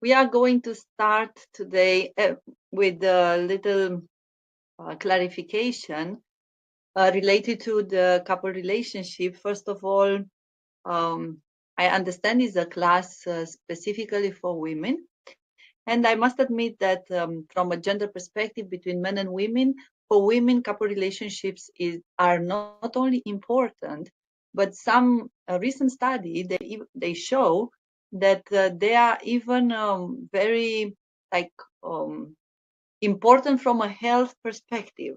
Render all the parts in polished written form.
We are going to start today with a little clarification related to the couple relationship. First of all, I understand it's a class specifically for women. And I must admit that from a gender perspective between men and women, for women, couple relationships are not only important, but some recent study they show that they are even very like important from a health perspective.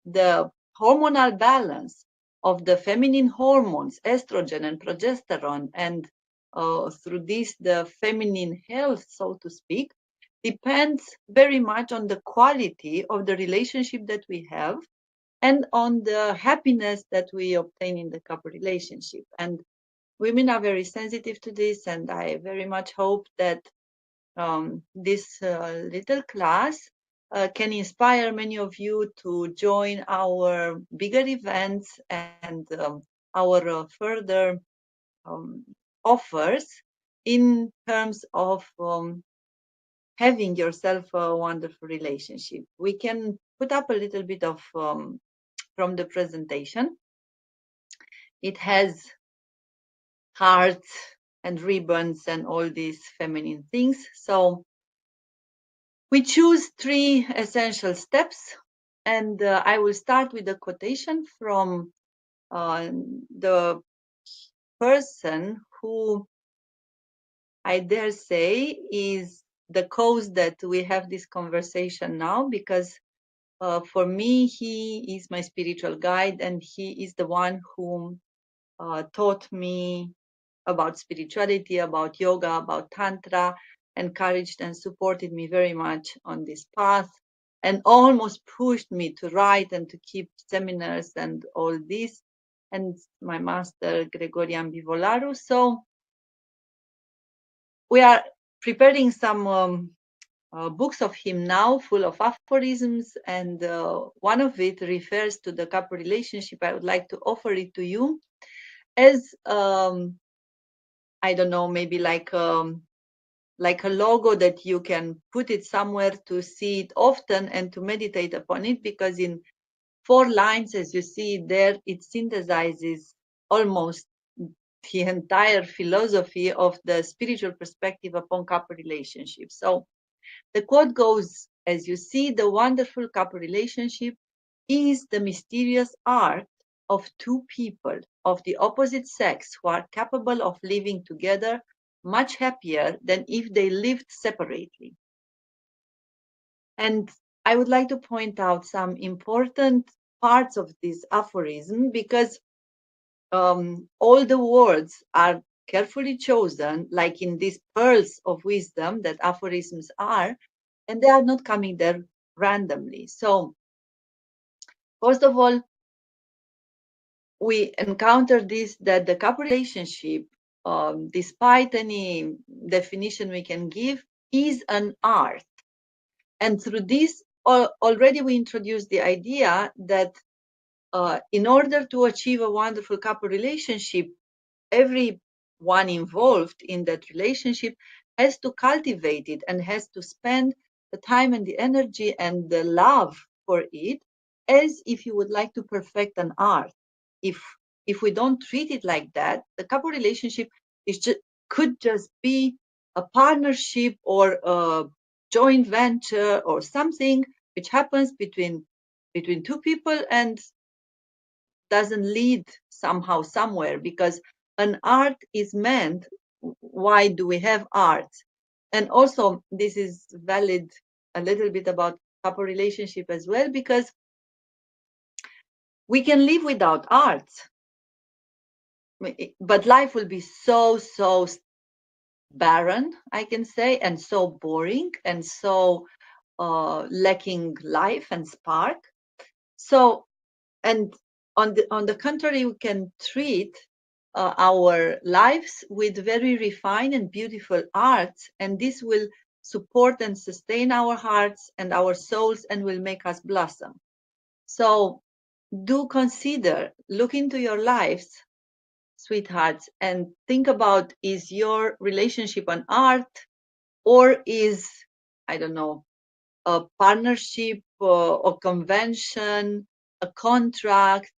The hormonal balance of the feminine hormones, estrogen and progesterone, and through this the feminine health, so to speak, depends very much on the quality of the relationship that we have and on the happiness that we obtain in the couple relationship. And women are very sensitive to this, and I very much hope that this little class can inspire many of you to join our bigger events and our further offers in terms of having yourself a wonderful relationship. We can put up a little bit of from the presentation. It has hearts and ribbons and all these feminine things. So we choose 3 essential steps, and I will start with a quotation from the person who I dare say is the cause that we have this conversation now, because for me, he is my spiritual guide, and he is the one who taught me about spirituality, about yoga, about Tantra, encouraged and supported me very much on this path, and almost pushed me to write and to keep seminars and all this, and my master, Gregorian Bivolaru. So we are preparing some books of him now, full of aphorisms, and one of it refers to the couple relationship. I would like to offer it to you as I don't know, maybe like a logo that you can put it somewhere to see it often and to meditate upon it, because in 4 lines, as you see there, it synthesizes almost the entire philosophy of the spiritual perspective upon couple relationships. So the quote goes, as you see, the wonderful couple relationship is the mysterious art of 2 people of the opposite sex who are capable of living together much happier than if they lived separately. And I would like to point out some important parts of this aphorism, because all the words are carefully chosen, like in these pearls of wisdom that aphorisms are, and they are not coming there randomly. So, first of all, we encounter this, that the couple relationship, despite any definition we can give, is an art. And through this, already we introduced the idea that in order to achieve a wonderful couple relationship, everyone involved in that relationship has to cultivate it and has to spend the time and the energy and the love for it, as if you would like to perfect an art. If we don't treat it like that, the couple relationship could just be a partnership or a joint venture or something which happens between 2 people and doesn't lead somehow somewhere, because an art is meant. Why do we have art? And also this is valid a little bit about couple relationship as well, because we can live without art, but life will be so barren, I can say, and so boring and so lacking life and spark. So, and on the contrary, we can treat our lives with very refined and beautiful arts, and this will support and sustain our hearts and our souls and will make us blossom. So do consider, look into your lives, sweethearts, and think about, is your relationship an art or is, I don't know, a partnership or convention, a contract,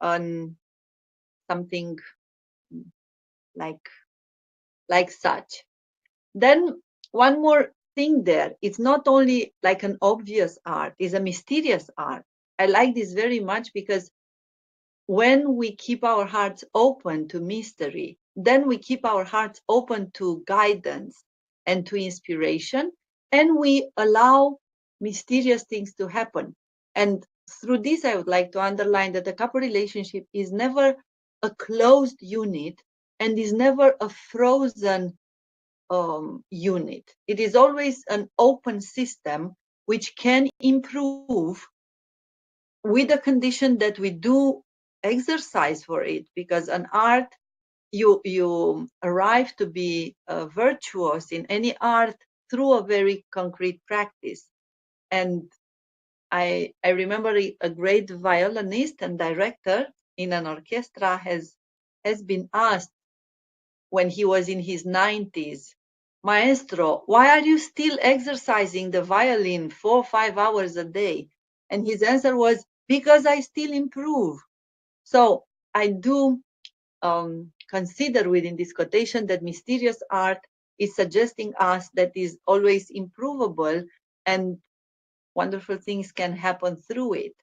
on something like such. Then one more thing there, it's not only like an obvious art, it's a mysterious art. I like this very much because when we keep our hearts open to mystery, then we keep our hearts open to guidance and to inspiration, and we allow mysterious things to happen. And through this, I would like to underline that the couple relationship is never a closed unit and is never a frozen unit. It is always an open system which can improve with the condition that we do exercise for it, because an art, you arrive to be virtuous in any art through a very concrete practice. And I remember a great violinist and director in an orchestra has been asked when he was in his 90s, Maestro, why are you still exercising the violin 4 or 5 hours a day? And his answer was, because I still improve. So I do consider within this quotation that mysterious art is suggesting us that is always improvable and wonderful things can happen through it.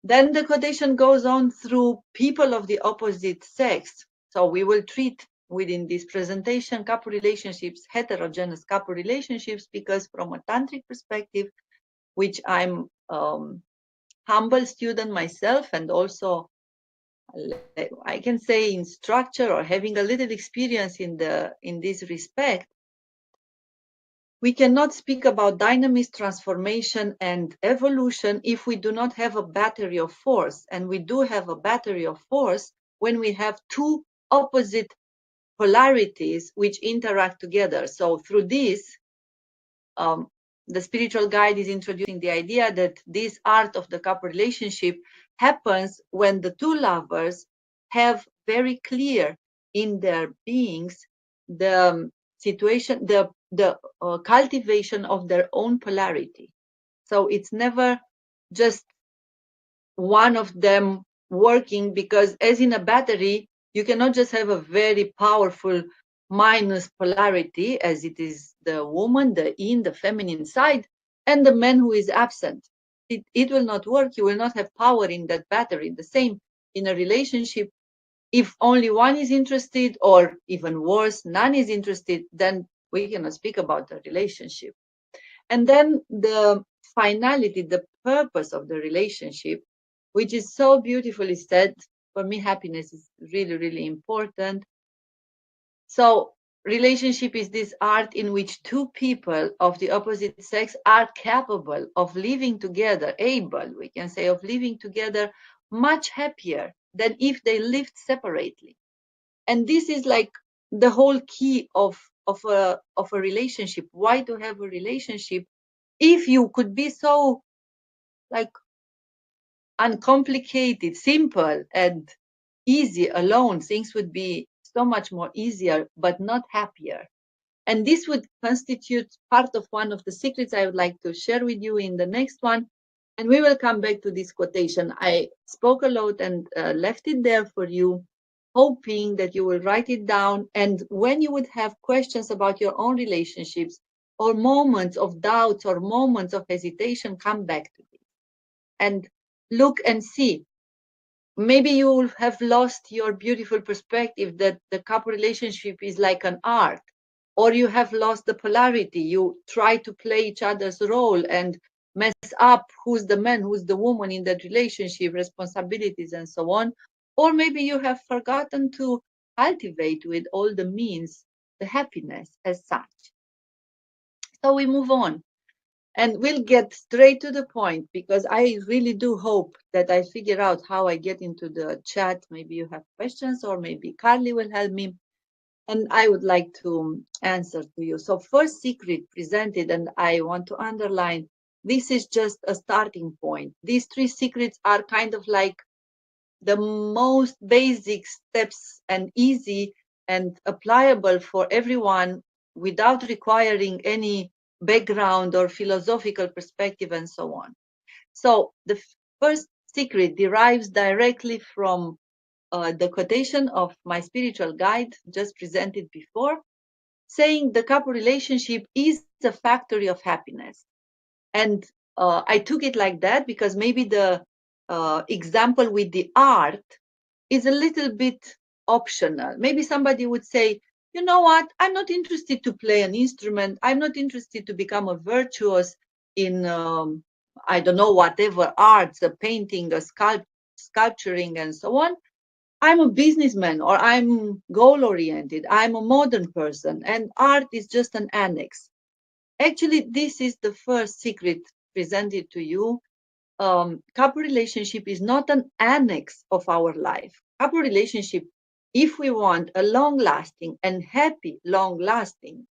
Then the quotation goes on through people of the opposite sex. So we will treat within this presentation couple relationships, heterogeneous couple relationships, because from a tantric perspective, which I'm humble student myself, and also I can say in structure or having a little experience in this respect, we cannot speak about dynamism, transformation, and evolution if we do not have a battery of force. And we do have a battery of force when we have two opposite polarities which interact together. So through this, the spiritual guide is introducing the idea that this art of the couple relationship happens when the two lovers have very clear in their beings the situation, the cultivation of their own polarity. So it's never just one of them working, because as in a battery, you cannot just have a very powerful minus polarity as it is the woman, the yin, the feminine side, and the man who is absent. It will not work. You will not have power in that battery. The same in a relationship. If only one is interested, or even worse, none is interested, then we cannot speak about a relationship. And then the finality, the purpose of the relationship, which is so beautifully said. For me, happiness is really, really important. So relationship is this art in which two people of the opposite sex are capable of living together, able, we can say, of living together much happier than if they lived separately. And this is like the whole key of a relationship. Why to have a relationship if you could be so like uncomplicated, simple, and easy alone? Things would be so much more easier, but not happier. And this would constitute part of one of the secrets I would like to share with you in the next one. And we will come back to this quotation. I spoke a lot and left it there for you, hoping that you will write it down. And when you would have questions about your own relationships, or moments of doubts or moments of hesitation, come back to it and look and see. Maybe you will have lost your beautiful perspective that the couple relationship is like an art, or you have lost the polarity. You try to play each other's role and mess up who's the man, who's the woman in that relationship, responsibilities, and so on. Or maybe you have forgotten to cultivate with all the means the happiness as such. So we move on. And we'll get straight to the point, because I really do hope that I figure out how I get into the chat. Maybe you have questions, or maybe Carly will help me. And I would like to answer to you. So first secret presented, and I want to underline, this is just a starting point. These three secrets are kind of like the most basic steps and easy and applicable for everyone without requiring any background or philosophical perspective and so on. So the first secret derives directly from the quotation of my spiritual guide just presented before, saying the couple relationship is a factory of happiness. And I took it like that because maybe the example with the art is a little bit optional. Maybe somebody would say, you know what, I'm not interested to play an instrument. I'm not interested to become a virtuoso in, I don't know, whatever arts, a painting, a sculpturing, and so on. I'm a businessman or I'm goal oriented. I'm a modern person, and art is just an annex. Actually, this is the first secret presented to you. Couple relationship is not an annex of our life. Couple relationship, if we want a long lasting and happy long lasting,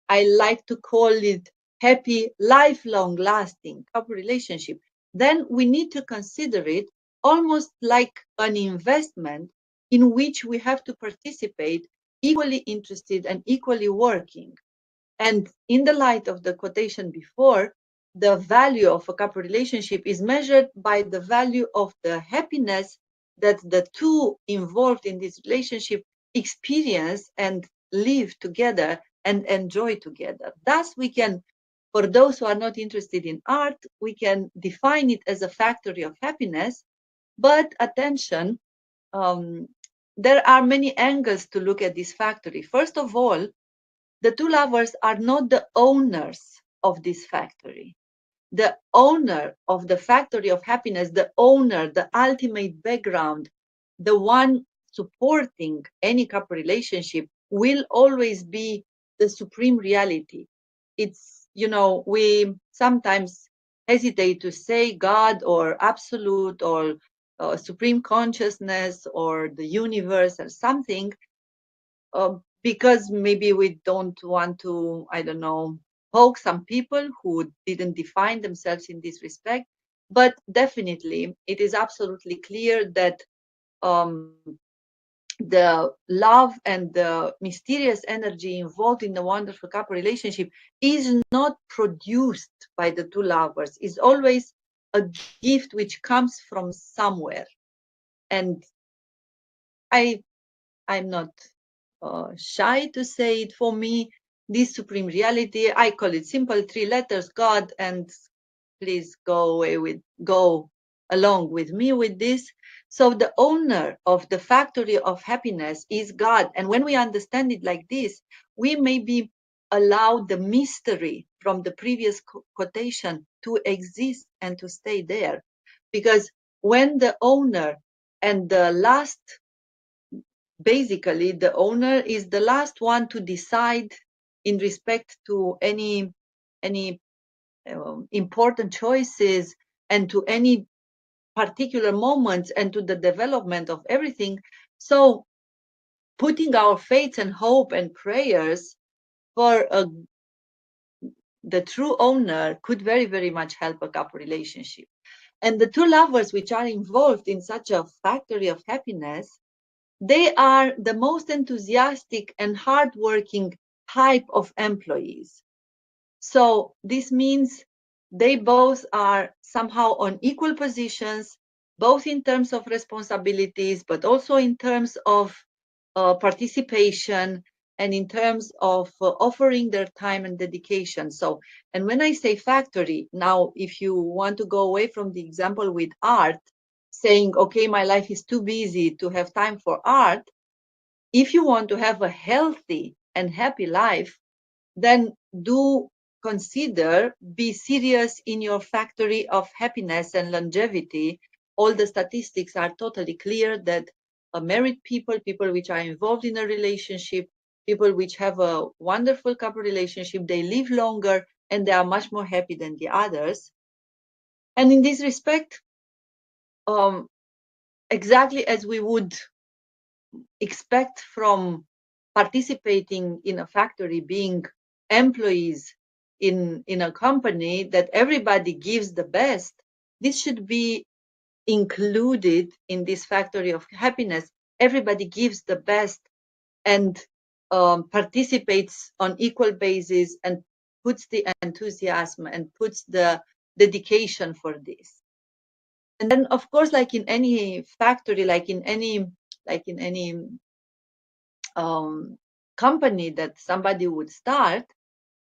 I like to call it happy lifelong lasting couple relationship, then we need to consider it almost like an investment in which we have to participate, equally interested and equally working. And in the light of the quotation before, the value of a couple relationship is measured by the value of the happiness that the two involved in this relationship experience and live together and enjoy together. Thus, we can, for those who are not interested in art, we can define it as a factory of happiness. But attention, um, there are many angles to look at this factory. First of all, the two lovers are not the owners of this factory. The owner of the factory of happiness, the owner, the ultimate background, the one supporting any couple relationship will always be the supreme reality. It's, we sometimes hesitate to say God or absolute or supreme consciousness or the universe or something, because maybe we don't want to, I don't know, poke some people who didn't define themselves in this respect. But definitely, it is absolutely clear that um, the love and the mysterious energy involved in the wonderful couple relationship is not produced by the two lovers. It's always a gift which comes from somewhere. And I I'm not shy to say it. For me, this supreme reality, I call it simple three letters, God, and please go along with me with this. So the owner of the factory of happiness is God. And when we understand it like this, we maybe allow the mystery from the previous quotation to exist and to stay there. Because when the owner and the last, basically the owner is the last one to decide in respect to any important choices and to any particular moments and to the development of everything. So putting our faith and hope and prayers for the true owner could very, very much help a couple relationship. And the two lovers which are involved in such a factory of happiness, they are the most enthusiastic and hardworking type of employees. So this means they both are somehow on equal positions, both in terms of responsibilities, but also in terms of participation and in terms of offering their time and dedication. So, and when I say factory, now, if you want to go away from the example with art, saying, okay, my life is too busy to have time for art, if you want to have a healthy and happy life, then do consider, be serious in your factory of happiness and longevity. All the statistics are totally clear that married people, people which are involved in a relationship, people which have a wonderful couple relationship, they live longer and they are much more happy than the others. And in this respect, exactly as we would expect from participating in a factory, being employees in a company, that everybody gives the best, this should be included in this factory of happiness. Everybody gives the best, and participates on equal basis and puts the enthusiasm and puts the dedication for this. And then, of course, like in any factory, like in any company that somebody would start,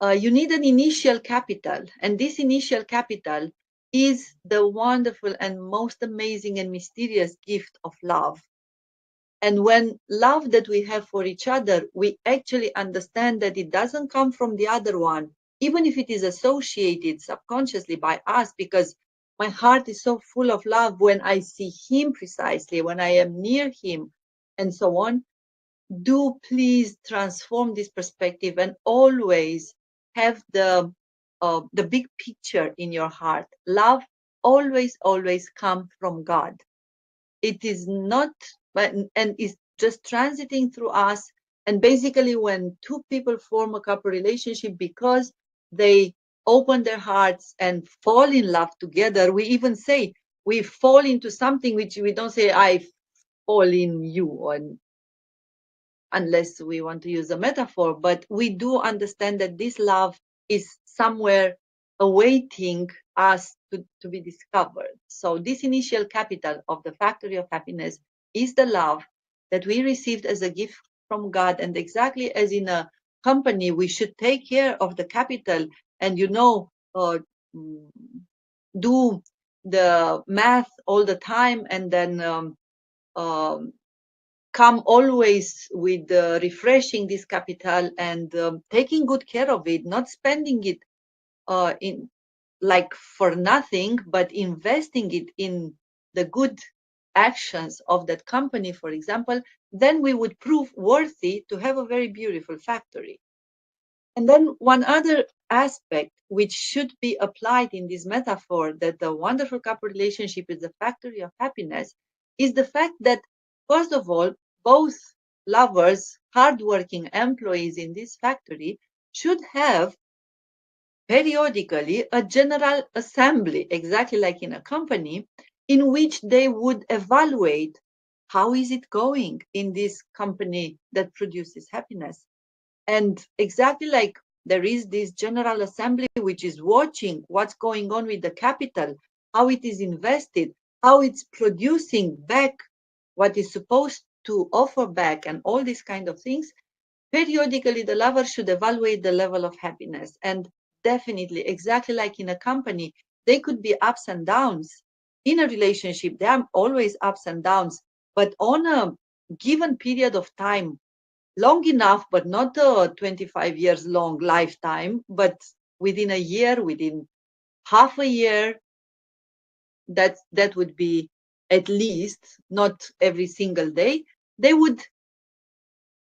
you need an initial capital. And this initial capital is the wonderful and most amazing and mysterious gift of love. And when love that we have for each other, we actually understand that it doesn't come from the other one, even if it is associated subconsciously by us, because my heart is so full of love when I see him precisely, when I am near him, and so on. Do please transform this perspective and always have the big picture in your heart. Love always come from God. It is not, and is just transiting through us. And basically, when two people form a couple relationship because they open their hearts and fall in love together, we even say we fall into something, which we don't say I fall in you, or unless we want to use a metaphor, but we do understand that this love is somewhere awaiting us to be discovered. So this initial capital of the factory of happiness is the love that we received as a gift from God. And exactly as in a company, we should take care of the capital and, do the math all the time, and then um, come always with refreshing this capital and taking good care of it, not spending it in like for nothing, but investing it in the good actions of that company, for example, then we would prove worthy to have a very beautiful factory. And then one other aspect which should be applied in this metaphor, that the wonderful couple relationship is the factory of happiness, is the fact that, first of all, both lovers, hardworking employees in this factory, should have periodically a general assembly, exactly like in a company, in which they would evaluate how is it going in this company that produces happiness. And exactly like there is this general assembly which is watching what's going on with the capital, how it is invested, how it's producing back what is supposed to offer back, and all these kind of things. Periodically, the lover should evaluate the level of happiness. And definitely, exactly like in a company, they could be ups and downs. In a relationship, there are always ups and downs. But on a given period of time, long enough, but not a 25 years long lifetime, but within a year, within half a year, that would be at least, not every single day, they would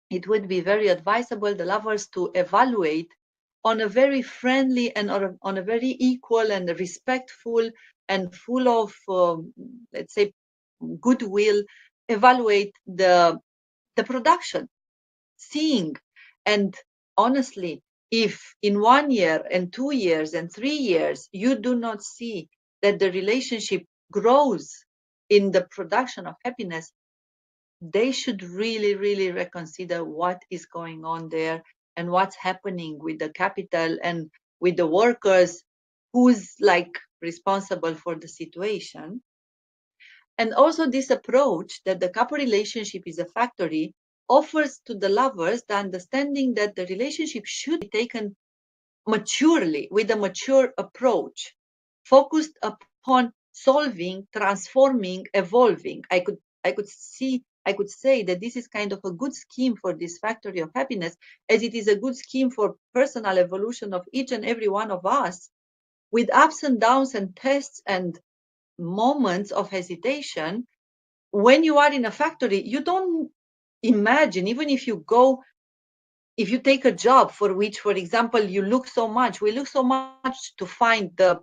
it would be very advisable the lovers to evaluate on a very friendly and on a very equal and respectful and full of let's say goodwill, evaluate the production, seeing. And honestly, if in 1 year and 2 years and 3 years you do not see that the relationship grows in the production of happiness, they should really reconsider what is going on there and what's happening with the capital and with the workers, who's like responsible for the situation. And also, this approach that the couple relationship is a factory offers to the lovers the understanding that the relationship should be taken maturely, with a mature approach, focused upon solving, transforming, evolving. I could say that this is kind of a good scheme for this factory of happiness, as it is a good scheme for personal evolution of each and every one of us, with ups and downs and tests and moments of hesitation. When you are in a factory, you don't imagine, even if you take a job for which, for example, we look so much to find the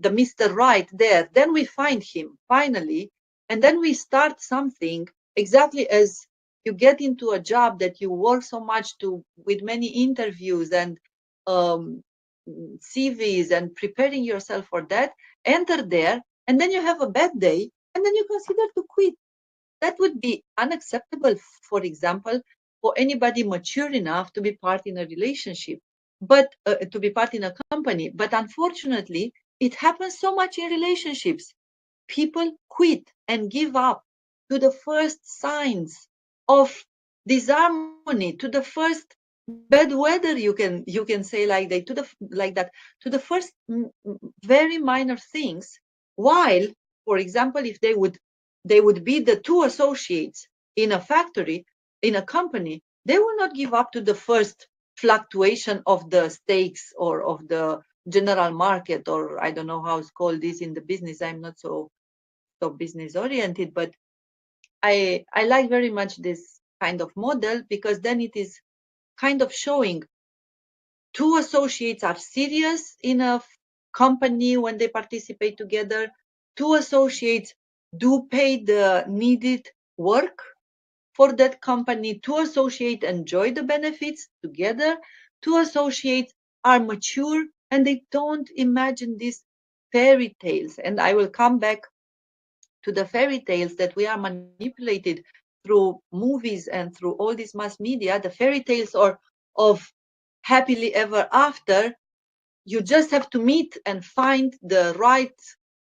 Mr. Right there, then we find him finally, and then we start something, exactly as you get into a job that you work so much to, with many interviews and um, CVs and preparing yourself for that, enter there, and then you have a bad day, and then you consider to quit. That would be unacceptable, for example, for anybody mature enough to be part in a relationship, but to be part in a company. But unfortunately, it happens so much in relationships. People quit and give up to the first signs of disharmony, to the first bad weather, you can say like that, to the first very minor things. While, for example, if they would be the two associates in a factory, in a company, they will not give up to the first fluctuation of the stakes or of the general market, or I don't know how it's called this in the business. I'm not so business oriented, but I like very much this kind of model, because then it is kind of showing two associates are serious in a company when they participate together. Two associates do pay the needed work for that company. Two associates enjoy the benefits together. Two associates are mature and they don't imagine these fairy tales. And I will come back to the fairy tales that we are manipulated through movies and through all this mass media, the fairy tales or of happily ever after. You just have to meet and find the right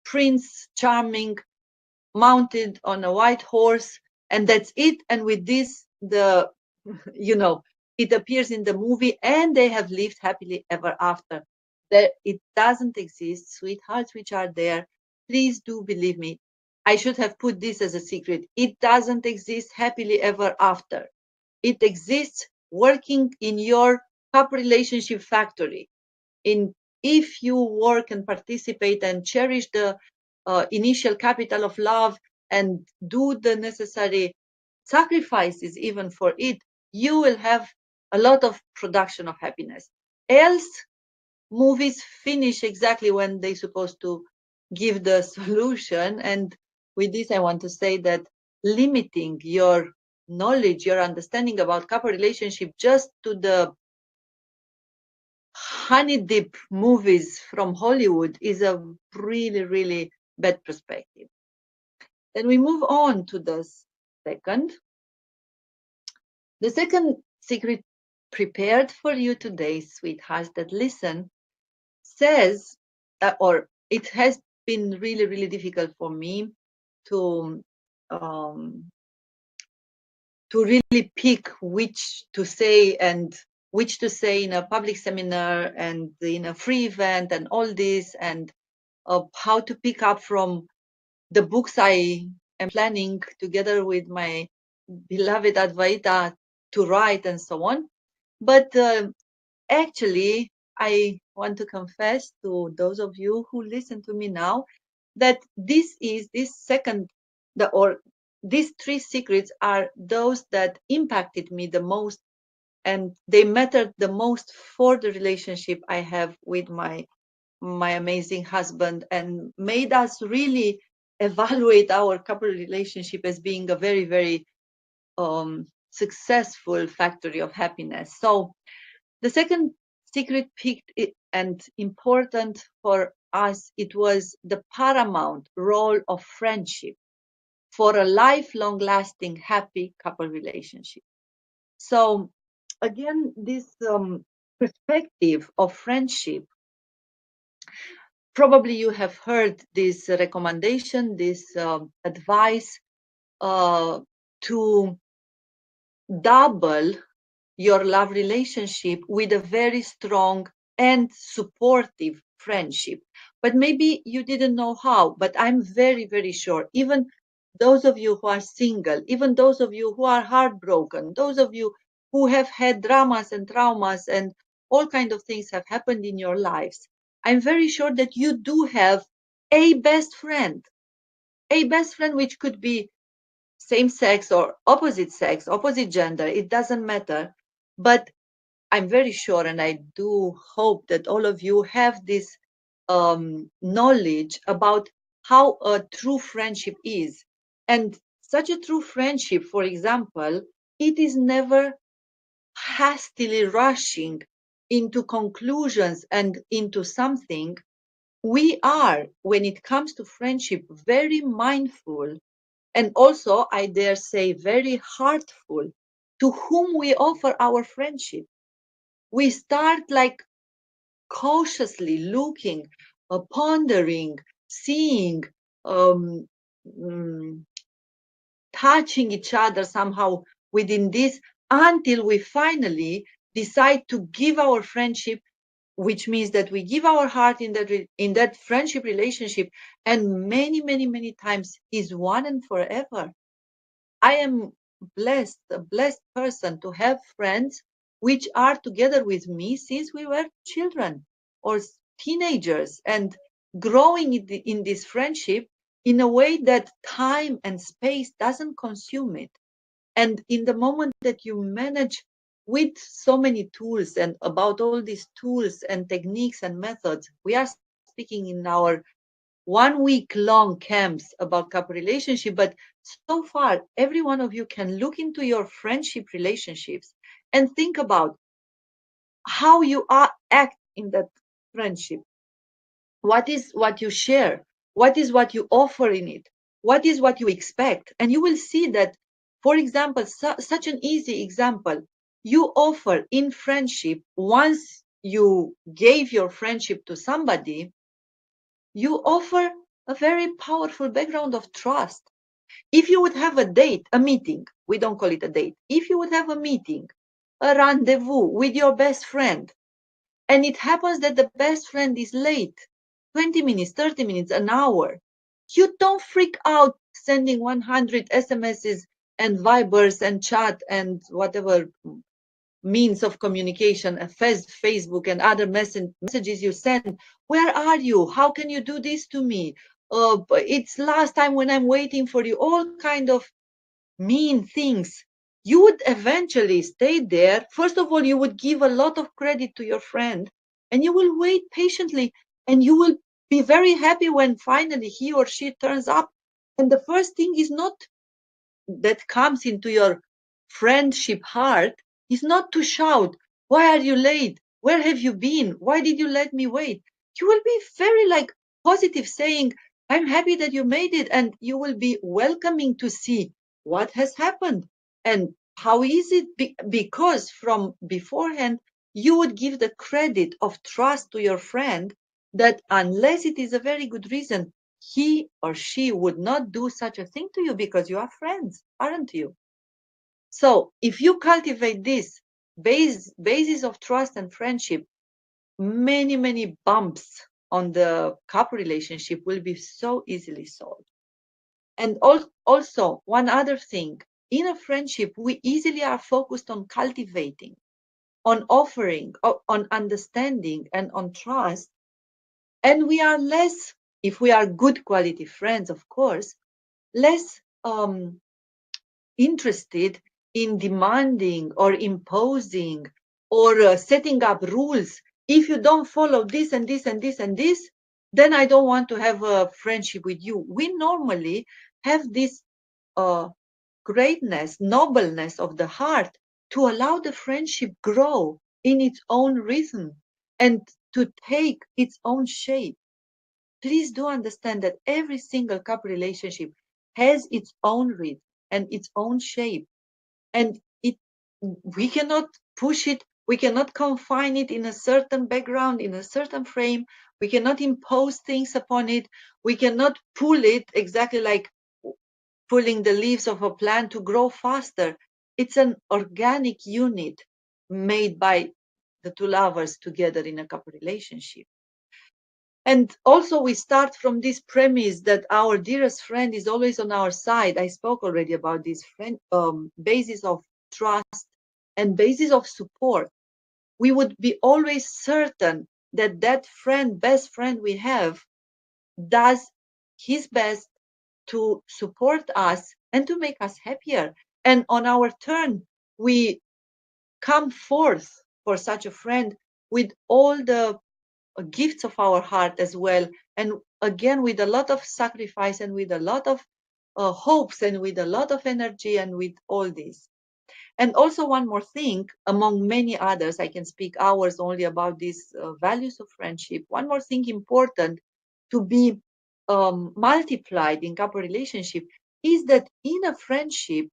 prince charming mounted on a white horse, and that's it. And with this, you know it appears in the movie, and they have lived happily ever after. That it doesn't exist, sweethearts, which are there, please do believe me. I should have put this as a secret. It doesn't exist happily ever after. It exists working in your cup relationship factory. In If you work and participate and cherish the initial capital of love and do the necessary sacrifices even for it, you will have a lot of production of happiness. Else, movies finish exactly when they're supposed to give the solution. And with this, I want to say that limiting your knowledge, your understanding about couple relationship just to the honey dip movies from Hollywood is a really, really bad perspective. Then we move on to the second. The second secret prepared for you today, sweethearts, that listen, says, or it has been really, really difficult for me to um, really pick which to say and which to say in a public seminar and in a free event and all this, and how to pick up from the books I am planning together with my beloved Advaita to write and so on. But actually, I want to confess to those of you who listen to me now that this second, or these three secrets are those that impacted me the most, and they mattered the most for the relationship I have with my amazing husband, and made us really evaluate our couple relationship as being a very, very successful factory of happiness. So the second secret picked and important for us, it was the paramount role of friendship for a lifelong lasting happy couple relationship. So again, this perspective of friendship, probably you have heard this recommendation, this advice to double your love relationship with a very strong and supportive friendship. But maybe you didn't know how, but I'm very, very sure, even those of you who are single, even those of you who are heartbroken, those of you who have had dramas and traumas and all kinds of things have happened in your lives, I'm very sure that you do have a best friend which could be same sex or sex, opposite gender, it doesn't matter. But I'm very sure, and I do hope that all of you have this knowledge about how a true friendship is. And such a true friendship, for example, it is never hastily rushing into conclusions and into something. We are, when it comes to friendship, very mindful and also, I dare say, very heartful to whom we offer our friendship. We start like cautiously looking, pondering, seeing, um, mm, touching each other somehow within this, until we finally decide to give our friendship, which means that we give our heart in that friendship relationship, and many times is one and forever. I am blessed, a blessed person, to have friends which are together with me since we were children or teenagers, and growing in this friendship in a way that time and space doesn't consume it. And in the moment that you manage with so many tools, and about all these tools and techniques and methods, we are speaking in our 1 week long camps about couple relationship, but so far every one of you can look into your friendship relationships and think about how you are act in that friendship. What is what you share? What is what you offer in it? What is what you expect? And you will see that, for example, such an easy example, you offer in friendship, once you gave your friendship to somebody, you offer a very powerful background of trust. If you would have a date, a meeting, we don't call it a date. If you would have a meeting, a rendezvous with your best friend, and it happens that the best friend is late, 20 minutes, 30 minutes, an hour, you don't freak out sending 100 SMSs and Vibers and chat and whatever means of communication, Facebook and other messages you send. Where are you? How can you do this to me? It's last time when I'm waiting for you. All kind of mean things. You would eventually stay there. First of all, you would give a lot of credit to your friend, and you will wait patiently, and you will be very happy when finally he or she turns up. And the first thing is not that comes into your friendship heart is not to shout, "Why are you late? Where have you been? Why did you let me wait?" You will be very like positive, saying, "I'm happy that you made it." And you will be welcoming to see what has happened and how is it, because from beforehand, you would give the credit of trust to your friend, that unless it is a very good reason, he or she would not do such a thing to you, because you are friends, aren't you? So if you cultivate this basis of trust and friendship, many bumps on the couple relationship will be so easily solved. And also one other thing, in a friendship, we easily are focused on cultivating, on offering, on understanding, and on trust. And we are less, if we are good quality friends, of course, less interested in demanding or imposing or setting up rules. If you don't follow this and this and this and this, then I don't want to have a friendship with you. We normally have this uh, greatness, nobleness of the heart to allow the friendship grow in its own rhythm and to take its own shape. Please do understand that every single couple relationship has its own rhythm and its own shape, and we cannot push it, we cannot confine it in a certain background, in a certain frame, we cannot impose things upon it, we cannot pull it exactly like pulling the leaves of a plant to grow faster. It's an organic unit made by the two lovers together in a couple relationship. And also, we start from this premise that our dearest friend is always on our side. I spoke already about this basis of trust and basis of support. We would be always certain that that friend, best friend we have, does his best to support us and to make us happier. And on our turn, we come forth for such a friend with all the gifts of our heart as well. And again, with a lot of sacrifice and with a lot of hopes and with a lot of energy and with all this. And also, one more thing, among many others, I can speak hours only about these values of friendship. One more thing important to be multiplied in couple relationship is that in a friendship,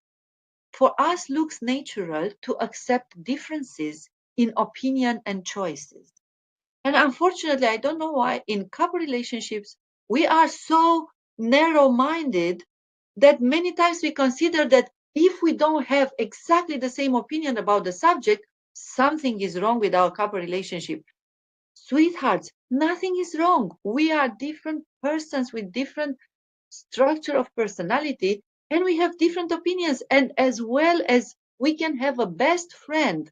for us looks natural to accept differences in opinion and choices. And unfortunately, I don't know why in couple relationships, we are so narrow minded that many times we consider that if we don't have exactly the same opinion about the subject, something is wrong with our couple relationship. Sweethearts, nothing is wrong. We are different persons with different structure of personality, and we have different opinions. And as well as we can have a best friend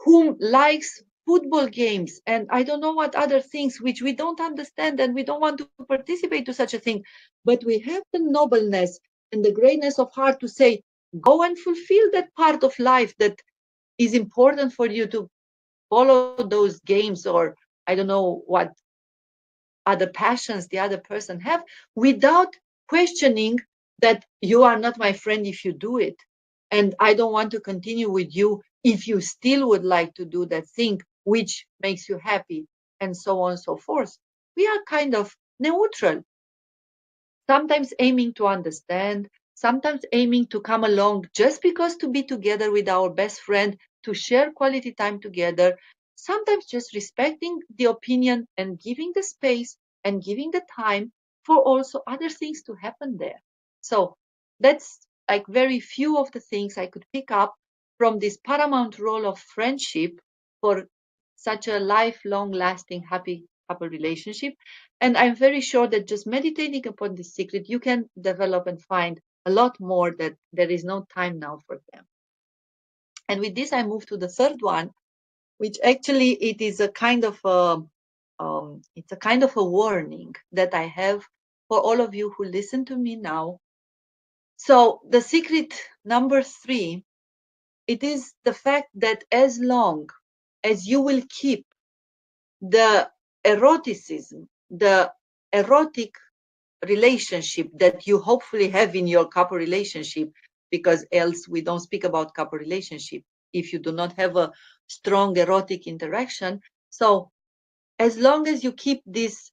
whom likes football games and I don't know what other things which we don't understand and we don't want to participate to such a thing, but we have the nobleness and the greatness of heart to say, go and fulfill that part of life that is important for you to follow those games, or I don't know what other passions the other person have, without questioning that you are not my friend if you do it, and I don't want to continue with you if you still would like to do that thing which makes you happy, and so on and so forth. We are kind of neutral, sometimes aiming to understand, sometimes aiming to come along just because to be together with our best friend, to share quality time together, sometimes just respecting the opinion and giving the space and giving the time for also other things to happen there. So that's like very few of the things I could pick up from this paramount role of friendship for such a lifelong lasting happy couple relationship. And I'm very sure that just meditating upon this secret, you can develop and find a lot more that there is no time now for them. And with this, I move to the third one, which actually it is a kind of it's a kind of a warning that I have for all of you who listen to me now. So the secret number 3, it is the fact that as long as you will keep the eroticism, the erotic relationship that you hopefully have in your couple relationship, because else we don't speak about couple relationship if you do not have a strong erotic interaction. So as long as you keep this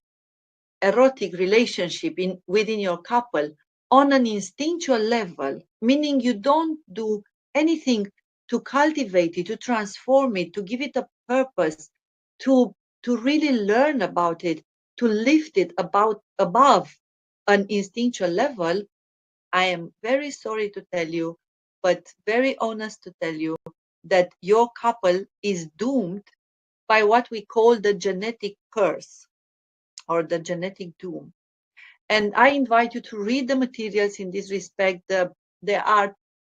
erotic relationship in within your couple on an instinctual level, meaning you don't do anything to cultivate it, to transform it, to give it a purpose, to really learn about it, to lift it about above an instinctual level, I am very sorry to tell you, but very honest to tell you, that your couple is doomed by what we call the genetic curse or the genetic doom. And I invite you to read the materials in this respect. There are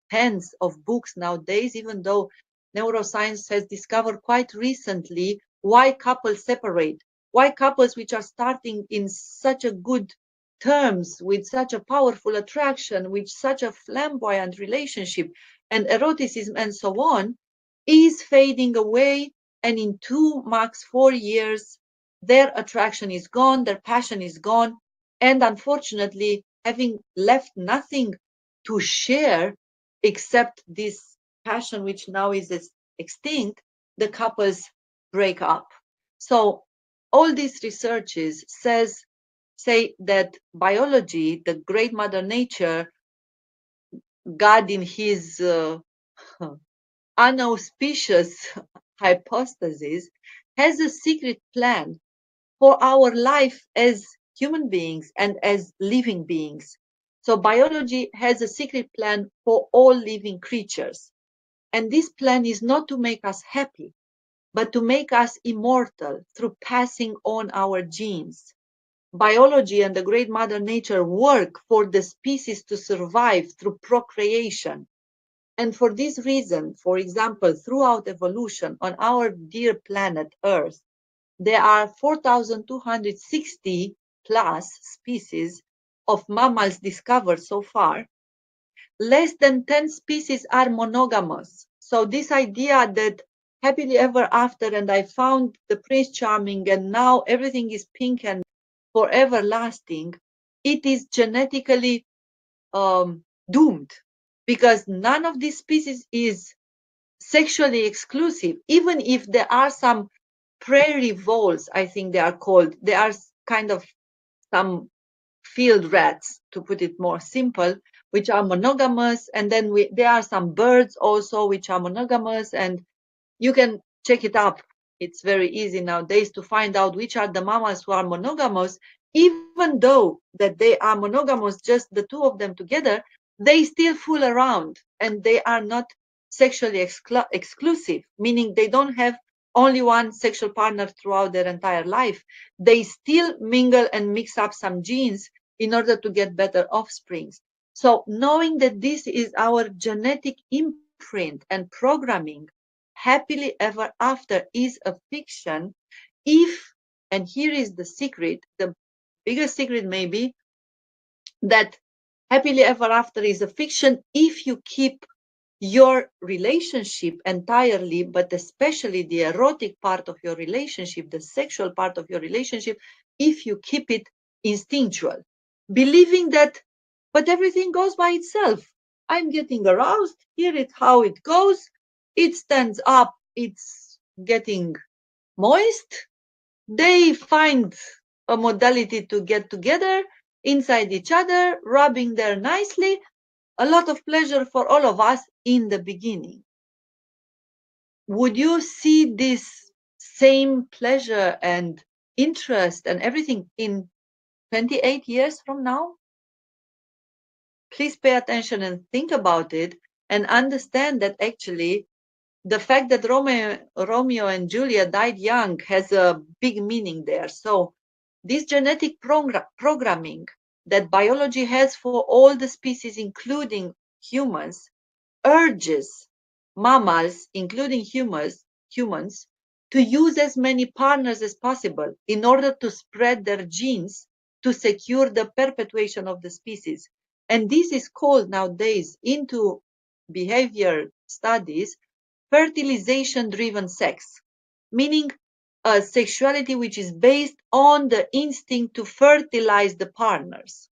tens of books nowadays, even though neuroscience has discovered quite recently why couples separate, why couples which are starting in such a good terms, with such a powerful attraction, with such a flamboyant relationship and eroticism and so on, is fading away. And in 2, max 4 years, their attraction is gone, their passion is gone. And unfortunately, having left nothing to share except this passion, which now is extinct, the couples break up. So all these researches say that biology, the great mother nature, God in his unauspicious hypostasis, has a secret plan for our life as human beings and as living beings. So biology has a secret plan for all living creatures. And this plan is not to make us happy, but to make us immortal through passing on our genes. Biology and the great mother nature work for the species to survive through procreation. And for this reason, for example, throughout evolution on our dear planet Earth, there are 4,260 plus species of mammals discovered so far. Less than 10 species are monogamous. So this idea that happily ever after and I found the Prince Charming and now everything is pink and forever lasting, it is genetically doomed, because none of these species is sexually exclusive. Even if there are some prairie voles, I think they are called, they are kind of some field rats, to put it more simple, which are monogamous, and then there are some birds also which are monogamous, and you can check it up. It's very easy nowadays to find out which are the mammals who are monogamous. Even though that they are monogamous, just the two of them together, they still fool around, and they are not sexually exclusive, meaning they don't have only one sexual partner throughout their entire life. They still mingle and mix up some genes in order to get better offsprings. So knowing that this is our genetic imprint and programming, happily ever after is a fiction if, and here is the secret, the biggest secret maybe, that happily ever after is a fiction if you keep your relationship entirely, but especially the erotic part of your relationship, the sexual part of your relationship, if you keep it instinctual, believing that, but everything goes by itself. I'm getting aroused, here is how it goes. It stands up, it's getting moist. They find a modality to get together inside each other, rubbing there nicely. A lot of pleasure for all of us in the beginning. Would you see this same pleasure and interest and everything in 28 years from now? Please pay attention and think about it and understand that actually the fact that Romeo and Julia died young has a big meaning there. So this genetic programming that biology has for all the species, including humans, urges mammals, including humans, to use as many partners as possible in order to spread their genes to secure the perpetuation of the species. And this is called nowadays into behavior studies fertilization-driven sex, meaning a sexuality which is based on the instinct to fertilize the partners.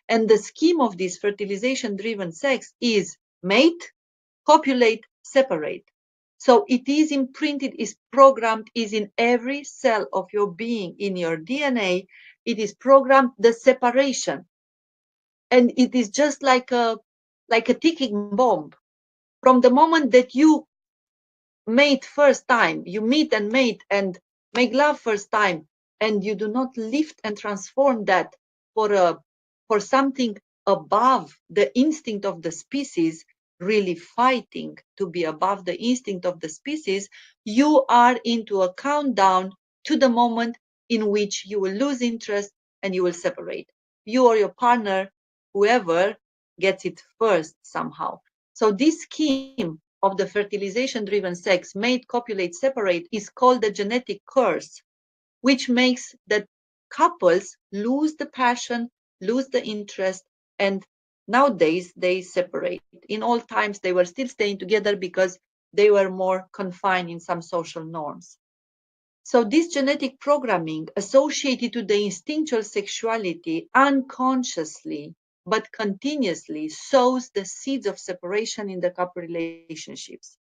And the scheme of this fertilization-driven sex is mate, copulate, separate. So it is imprinted, is programmed, is in every cell of your being, in your DNA. It is programmed the separation. And it is just like a ticking bomb. From the moment that you mate first time, you meet and mate and make love first time, and you do not lift and transform that for something above the instinct of the species, really fighting to be above the instinct of the species, you are into a countdown to the moment in which you will lose interest and you will separate. You or your partner, whoever gets it first somehow. So this scheme of the fertilization-driven sex, mate, copulate, separate, is called the genetic curse, which makes that couples lose the passion, lose the interest, and nowadays they separate. In all times, they were still staying together because they were more confined in some social norms. So this genetic programming associated to the instinctual sexuality unconsciously but continuously sows the seeds of separation in the couple relationships.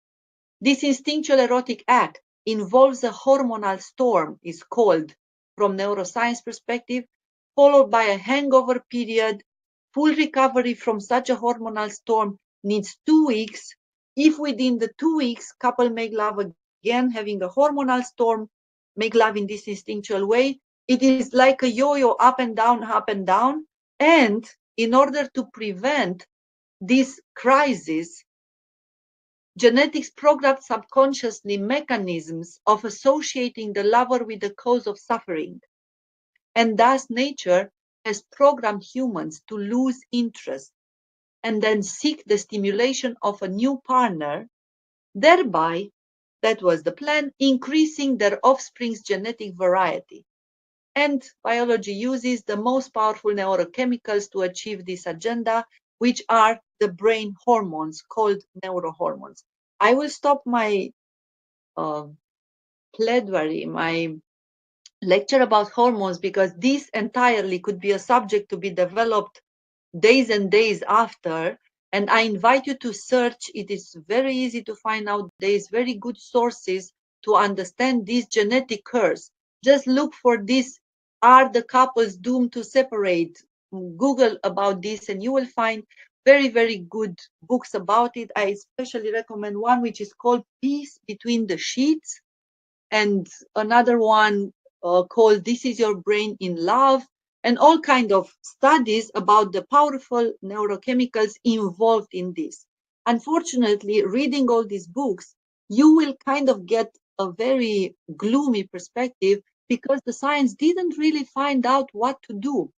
This instinctual erotic act involves a hormonal storm, is called from neuroscience perspective, followed by a hangover period. Full recovery from such a hormonal storm needs 2 weeks. If within the 2 weeks couple make love again, having a hormonal storm, make love in this instinctual way, it is like a yo-yo, up and down, up and down. And in order to prevent this crisis, genetics programmed subconsciously mechanisms of associating the lover with the cause of suffering. And thus nature has programmed humans to lose interest and then seek the stimulation of a new partner, thereby, that was the plan, increasing their offspring's genetic variety. And biology uses the most powerful neurochemicals to achieve this agenda, which are the brain hormones called neurohormones. I will stop my pledgery, my lecture about hormones, because this entirely could be a subject to be developed days and days after. And I invite you to search. It is very easy to find nowadays very good sources to understand this genetic curse. Just look for this. Are the couples doomed to separate? Google about this and you will find very, very good books about it. I especially recommend one which is called Peace Between the Sheets, and another one called This Is Your Brain in Love, and all kind of studies about the powerful neurochemicals involved in this. Unfortunately, reading all these books, you will kind of get a very gloomy perspective because the science didn't really find out what to do.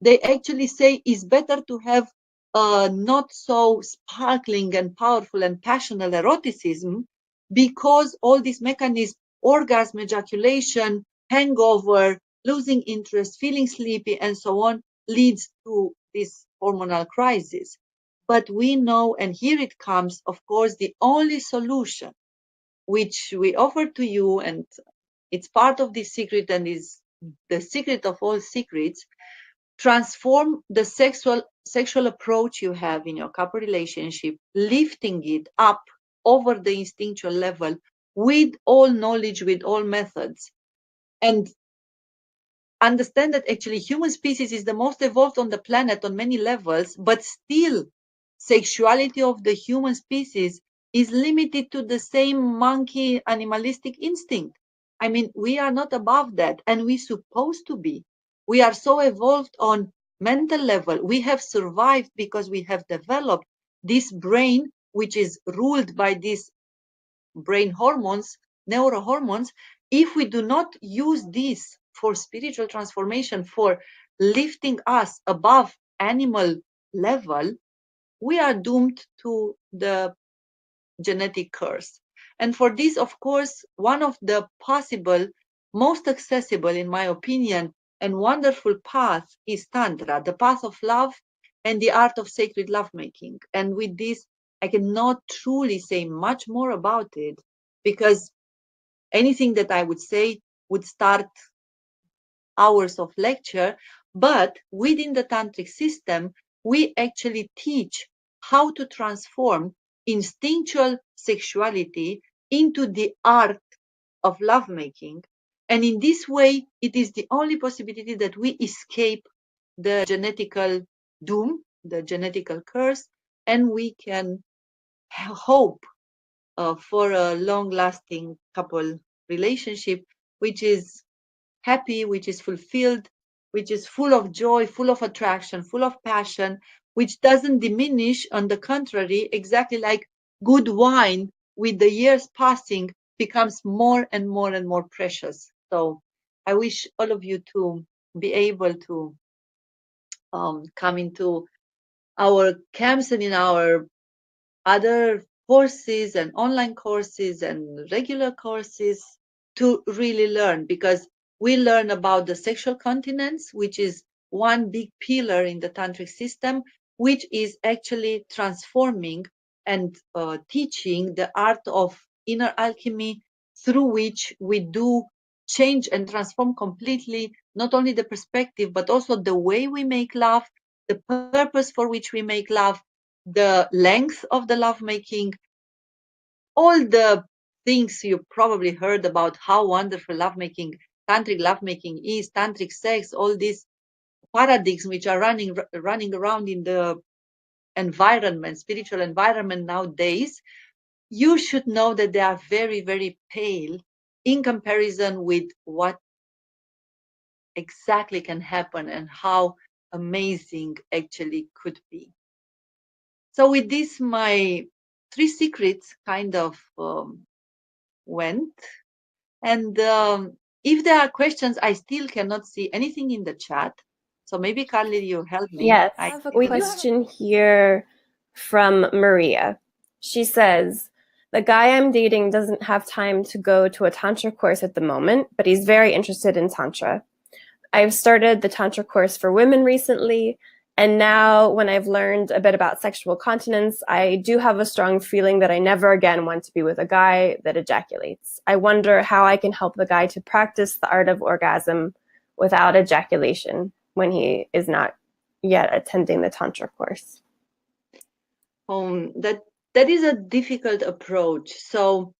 They actually say it's better to have not so sparkling and powerful and passionate eroticism, because all these mechanisms, orgasm, ejaculation, hangover, losing interest, feeling sleepy, and so on, leads to this hormonal crisis. But we know, and here it comes, of course, the only solution which we offer to you, and it's part of the secret and is the secret of all secrets. Transform the sexual approach you have in your couple relationship, lifting it up over the instinctual level with all knowledge, with all methods, and understand that actually human species is the most evolved on the planet on many levels, but still sexuality of the human species is limited to the same monkey animalistic instinct. I mean, we are not above that, and we're supposed to be. We are so evolved on mental level. We have survived because we have developed this brain, which is ruled by these brain hormones, neurohormones. If we do not use this for spiritual transformation, for lifting us above animal level, we are doomed to the genetic curse. And for this, of course, one of the possible, most accessible, in my opinion, and wonderful path is Tantra, the path of love and the art of sacred lovemaking. And with this, I cannot truly say much more about it, because anything that I would say would start hours of lecture. But within the tantric system, we actually teach how to transform instinctual sexuality into the art of lovemaking. And in this way, it is the only possibility that we escape the genetical doom, the genetical curse, and we can hope for a long lasting couple relationship, which is happy, which is fulfilled, which is full of joy, full of attraction, full of passion, which doesn't diminish. On the contrary, exactly like good wine, with the years passing, becomes more and more and more precious. So I wish all of you to be able to come into our camps and in our other courses and online courses and regular courses to really learn, because we learn about the sexual continence, which is one big pillar in the tantric system, which is actually transforming and teaching the art of inner alchemy, through which we do change and transform completely not only the perspective but also the way we make love, the purpose for which we make love, the length of the lovemaking, all the things you probably heard about how wonderful lovemaking, tantric lovemaking is, tantric sex, all these paradigms which are running around in the environment, spiritual environment nowadays. You should know that they are very, very pale in comparison with what exactly can happen and how amazing actually could be. So with this, my three secrets kind of went. And if there are questions, I still cannot see anything in the chat. So maybe, Carly, you help me. Yes, we have a question here from Maria. She says, the guy I'm dating doesn't have time to go to a Tantra course at the moment, but he's very interested in Tantra. I've started the Tantra course for women recently, and now when I've learned a bit about sexual continence, I do have a strong feeling that I never again want to be with a guy that ejaculates. I wonder how I can help the guy to practice the art of orgasm without ejaculation when he is not yet attending the Tantra course. That is a difficult approach. So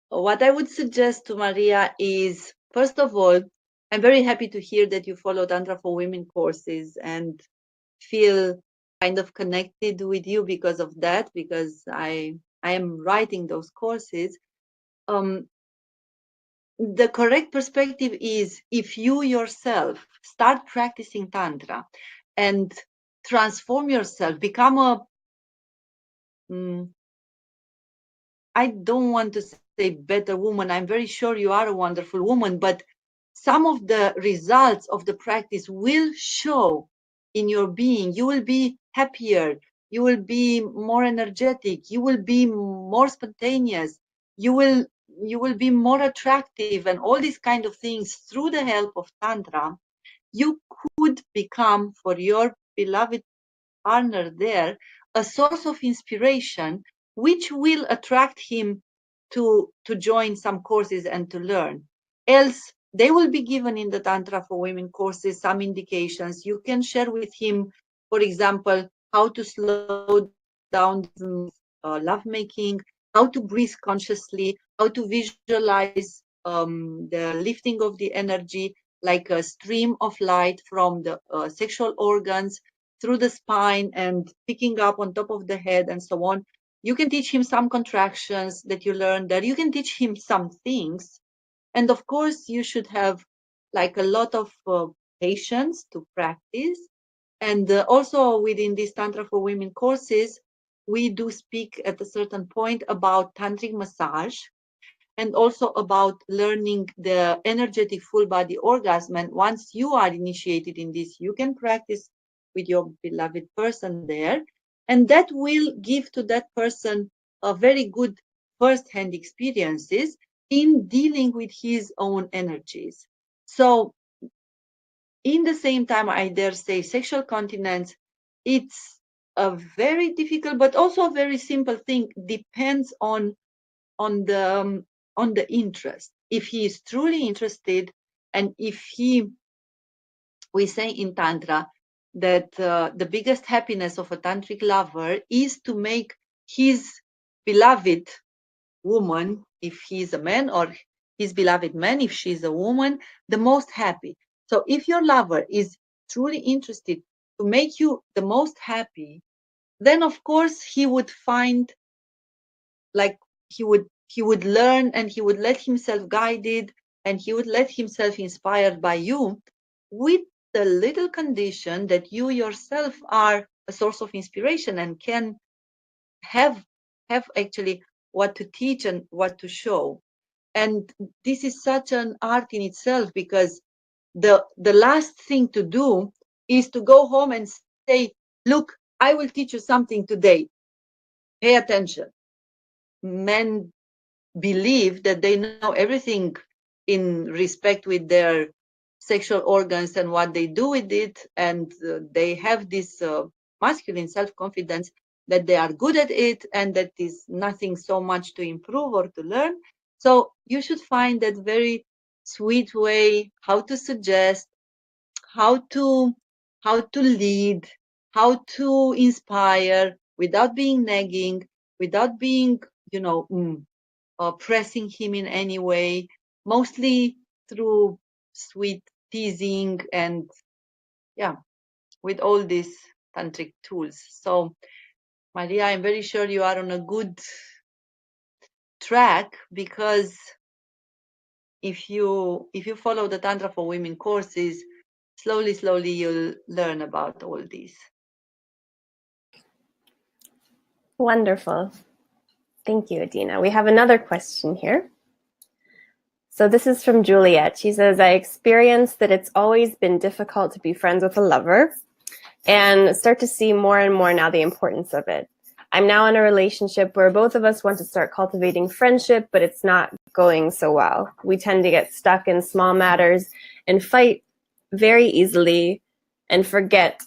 what I would suggest to Maria is, first of all, I'm very happy to hear that you follow Tantra for Women courses and feel kind of connected with you because of that, because I am writing those courses. The correct perspective is, if you yourself start practicing Tantra and transform yourself, become a, I don't want to say better woman. I'm very sure you are a wonderful woman, but some of the results of the practice will show in your being. You will be happier. You will be more energetic. You will be more spontaneous. You will be more attractive, and all these kind of things through the help of Tantra. You could become for your beloved partner there a source of inspiration, which will attract him to join some courses and to learn. Else, they will be given in the Tantra for Women courses some indications. You can share with him, for example, how to slow down lovemaking, how to breathe consciously, how to visualize the lifting of the energy like a stream of light from the sexual organs through the spine and picking up on top of the head and so on. You can teach him some contractions that you learned there. You can teach him some things. And of course, you should have like a lot of patience to practice. And also within these Tantra for Women courses, we do speak at a certain point about tantric massage and also about learning the energetic full body orgasm. And once you are initiated in this, you can practice with your beloved person there. And that will give to that person a very good first-hand experiences in dealing with his own energies. So in the same time, I dare say sexual continence, it's a very difficult, but also a very simple thing. Depends on the on the interest. If he is truly interested, and if we say in Tantra that the biggest happiness of a tantric lover is to make his beloved woman, if he is a man, or his beloved man, if she is a woman, the most happy. So if your lover is truly interested to make you the most happy, then of course he would find, like, he would learn, and he would let himself guided, and he would let himself inspired by you, with the little condition that you yourself are a source of inspiration and can have actually what to teach and what to show. And this is such an art in itself, because the last thing to do is to go home and say, look, I will teach you something today, pay attention. Men believe that they know everything in respect with their sexual organs and what they do with it, and they have this masculine self-confidence that they are good at it and that is nothing so much to improve or to learn. So you should find that very sweet way how to suggest, how to lead, how to inspire without being nagging, without being, pressing him in any way, mostly through sweet teasing and, yeah, with all these tantric tools. So, Maria, I'm very sure you are on a good track, because if you follow the Tantra for Women courses, slowly you'll learn about all this. Wonderful. Thank you, Adina. We have another question here. So this is from Juliet. She says, I experienced that it's always been difficult to be friends with a lover, and start to see more and more now the importance of it. I'm now in a relationship where both of us want to start cultivating friendship, but it's not going so well. We tend to get stuck in small matters and fight very easily and forget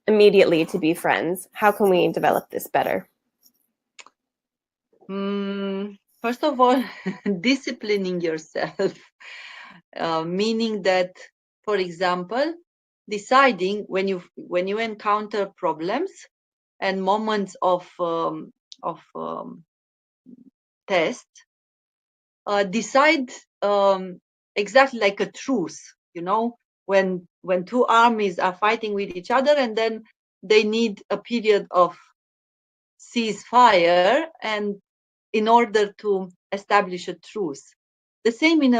immediately to be friends. How can we develop this better? First of all, disciplining yourself, meaning that, for example, deciding when you encounter problems and moments of test, decide exactly like a truce. When two armies are fighting with each other, and then they need a period of ceasefire and in order to establish a truce. The same in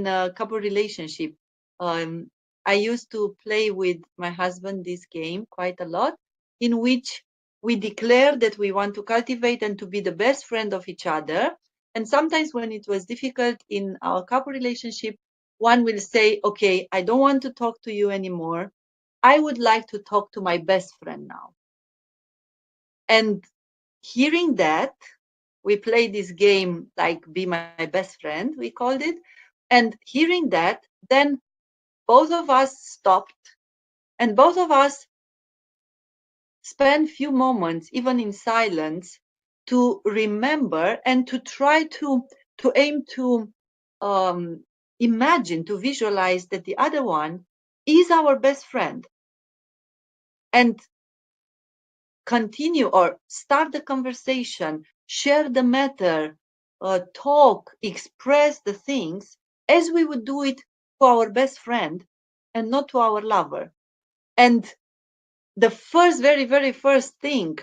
a couple relationship. I used to play with my husband this game quite a lot, in which we declare that we want to cultivate and to be the best friend of each other. And sometimes when it was difficult in our couple relationship, one will say, okay, I don't want to talk to you anymore. I would like to talk to my best friend now. And hearing that, we played this game like Be My Best Friend, we called it. And hearing that, then both of us stopped and both of us spent few moments, even in silence, to remember and to try to aim to um, imagine, to visualize that the other one is our best friend, and continue or start the conversation, share the matter, talk, express the things as we would do it to our best friend and not to our lover. And the first, very, very first thing,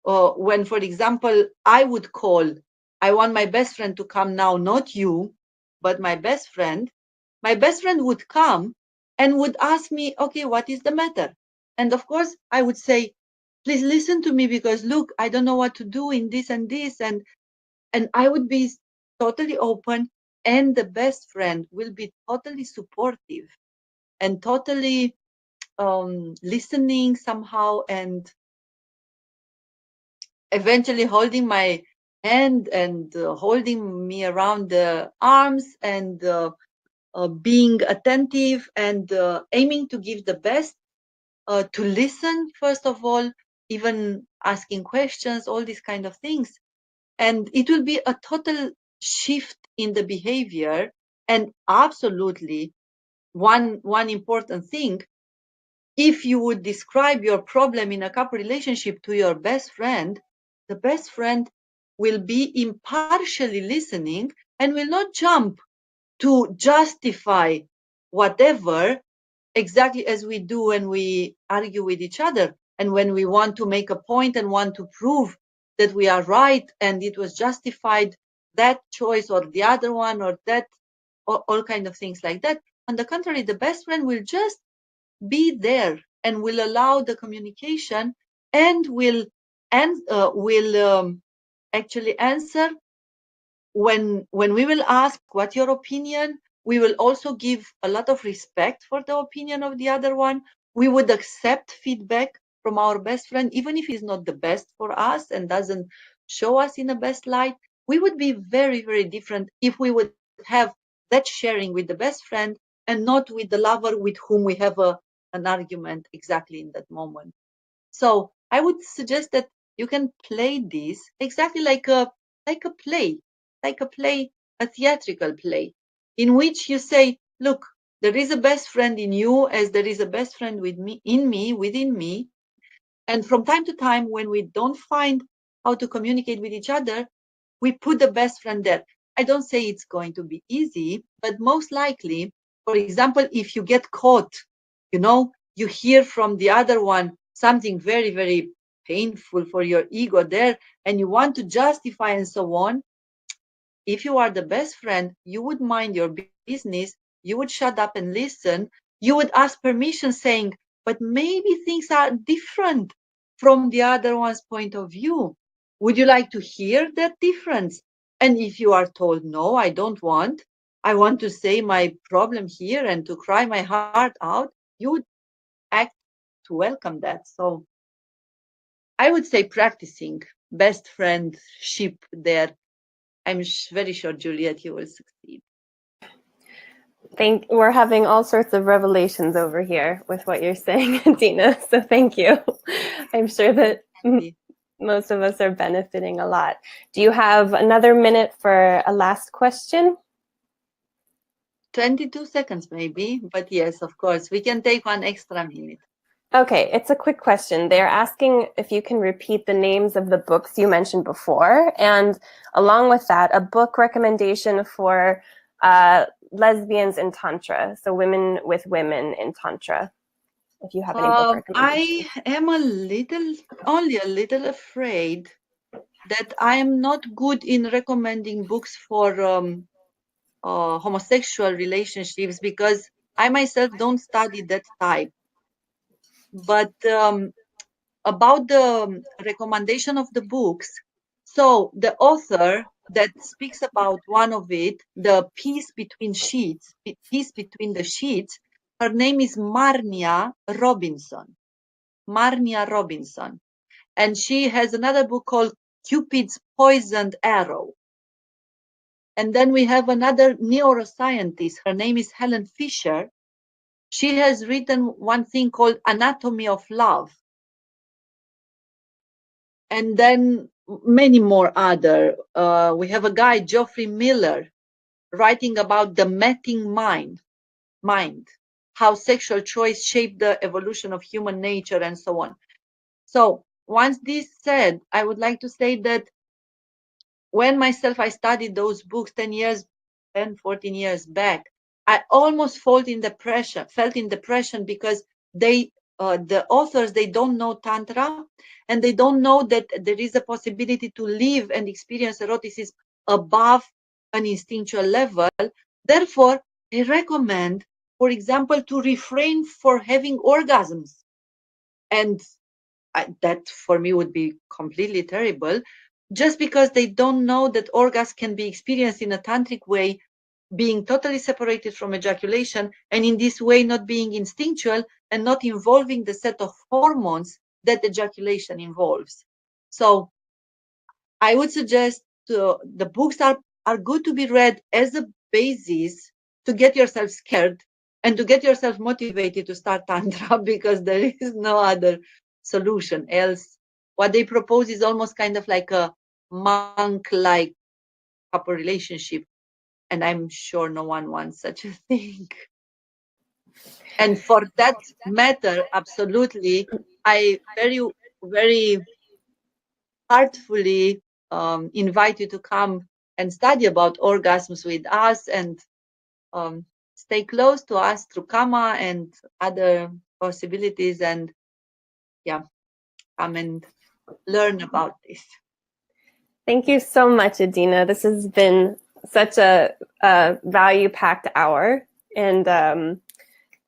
when, for example, I would call, I want my best friend to come now, not you, but my best friend would come and would ask me, okay, what is the matter? And of course, I would say, please listen to me because look, I don't know what to do in this and this. And I would be totally open, and the best friend will be totally supportive and totally listening somehow, and eventually holding my hand and holding me around the arms and being attentive and aiming to give the best, to listen, first of all, even asking questions, all these kind of things. And it will be a total shift in the behavior. And absolutely, one important thing, if you would describe your problem in a couple relationship to your best friend, the best friend will be impartially listening and will not jump to justify whatever, exactly as we do when we argue with each other and when we want to make a point and want to prove that we are right and it was justified, that choice or the other one or that, or all kind of things like that. On the contrary, the best friend will just be there and will allow the communication and will actually answer when we will ask what your opinion. We will also give a lot of respect for the opinion of the other one. We would accept feedback from our best friend, even if it's not the best for us and doesn't show us in the best light. We would be very, very different if we would have that sharing with the best friend and not with the lover with whom we have an argument exactly in that moment. So I would suggest that you can play this exactly like a play, a theatrical play, in which you say, look, there is a best friend in you as there is a best friend within me. And from time to time, when we don't find how to communicate with each other, we put the best friend there. I don't say it's going to be easy, but most likely, for example, if you get caught, you hear from the other one something very, very painful for your ego there, and you want to justify and so on. If you are the best friend, you would mind your business, you would shut up and listen, you would ask permission saying, but maybe things are different from the other one's point of view. Would you like to hear that difference? And if you are told, no, I don't want, I want to say my problem here and to cry my heart out, you would act to welcome that. So I would say practicing best friendship there. I'm very sure, Juliet, you will succeed. We're having all sorts of revelations over here with what you're saying, Adina. So thank you. I'm sure that most of us are benefiting a lot. Do you have another minute for a last question? 22 seconds maybe, but yes, of course, we can take one extra minute. Okay, it's a quick question. They're asking if you can repeat the names of the books you mentioned before, and along with that, a book recommendation for lesbians in Tantra, so women with women in Tantra. if you have any book I recommendations. am only a little afraid that I am not good in recommending books for homosexual relationships because I myself don't study that type. But about the recommendation of the books, so the author that speaks about one of it, the Peace Between Sheets, Peace Between the Sheets, her name is Marnia Robinson. Marnia Robinson. And she has another book called Cupid's Poisoned Arrow. And then we have another neuroscientist. Her name is Helen Fisher. She has written one thing called Anatomy of Love. And then many more other. We have a guy, Geoffrey Miller, writing about the mating mind, how sexual choice shaped the evolution of human nature and so on. So once this said, I would like to say that when myself I studied those books 14 years back, I almost felt in depression because the authors, they don't know Tantra, and they don't know that there is a possibility to live and experience eroticism above an instinctual level. Therefore, they recommend, for example, to refrain for having orgasms. And that for me would be completely terrible, just because they don't know that orgasm can be experienced in a tantric way, being totally separated from ejaculation, and in this way not being instinctual and not involving the set of hormones that ejaculation involves. So I would suggest the books are good to be read as a basis to get yourself scared and to get yourself motivated to start Tantra, because there is no other solution else. What they propose is almost kind of like a monk-like couple relationship, and I'm sure no one wants such a thing. And for that matter, absolutely, I very heartfully invite you to come and study about orgasms with us, and stay close to us through Kama and other possibilities, and yeah, come and learn about this. Thank you so much, Adina. This has been such a value-packed hour, and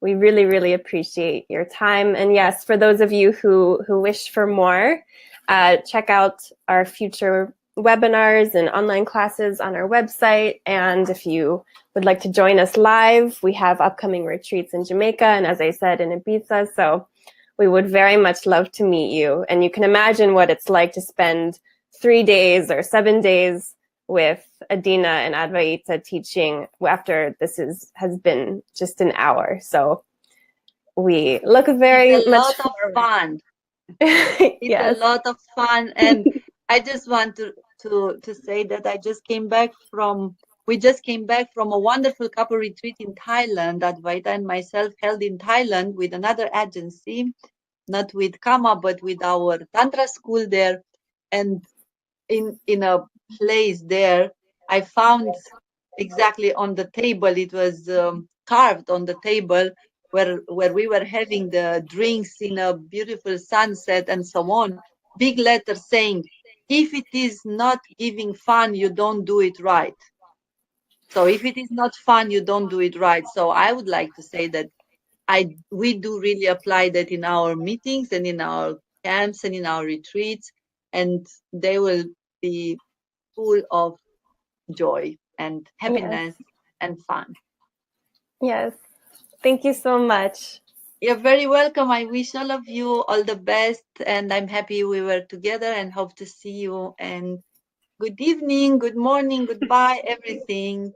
we really, really appreciate your time. And yes, for those of you who wish for more, check out our future webinars and online classes on our website. And if you would like to join us live, we have upcoming retreats in Jamaica and, as I said, in Ibiza. So we would very much love to meet you. And you can imagine what it's like to spend 3 days or 7 days with Adina and Advaita teaching after this has been just an hour. So we look very much forward. It's a lot of fun. It's yes. A lot of fun. And I just want to say that we just came back from a wonderful couple retreat in Thailand that Advaita and myself held in Thailand with another agency, not with Kama, but with our Tantra school there. And in a place there, I found exactly on the table, it was carved on the table where we were having the drinks in a beautiful sunset and so on, big letters saying, if it is not giving fun, you don't do it right. So if it is not fun, you don't do it right. So I would like to say that we do really apply that in our meetings and in our camps and in our retreats, and they will be full of joy and happiness and fun. Yes. Thank you so much. You're very welcome. I wish all of you all the best, and I'm happy we were together and hope to see you. And good evening, good morning, goodbye, everything.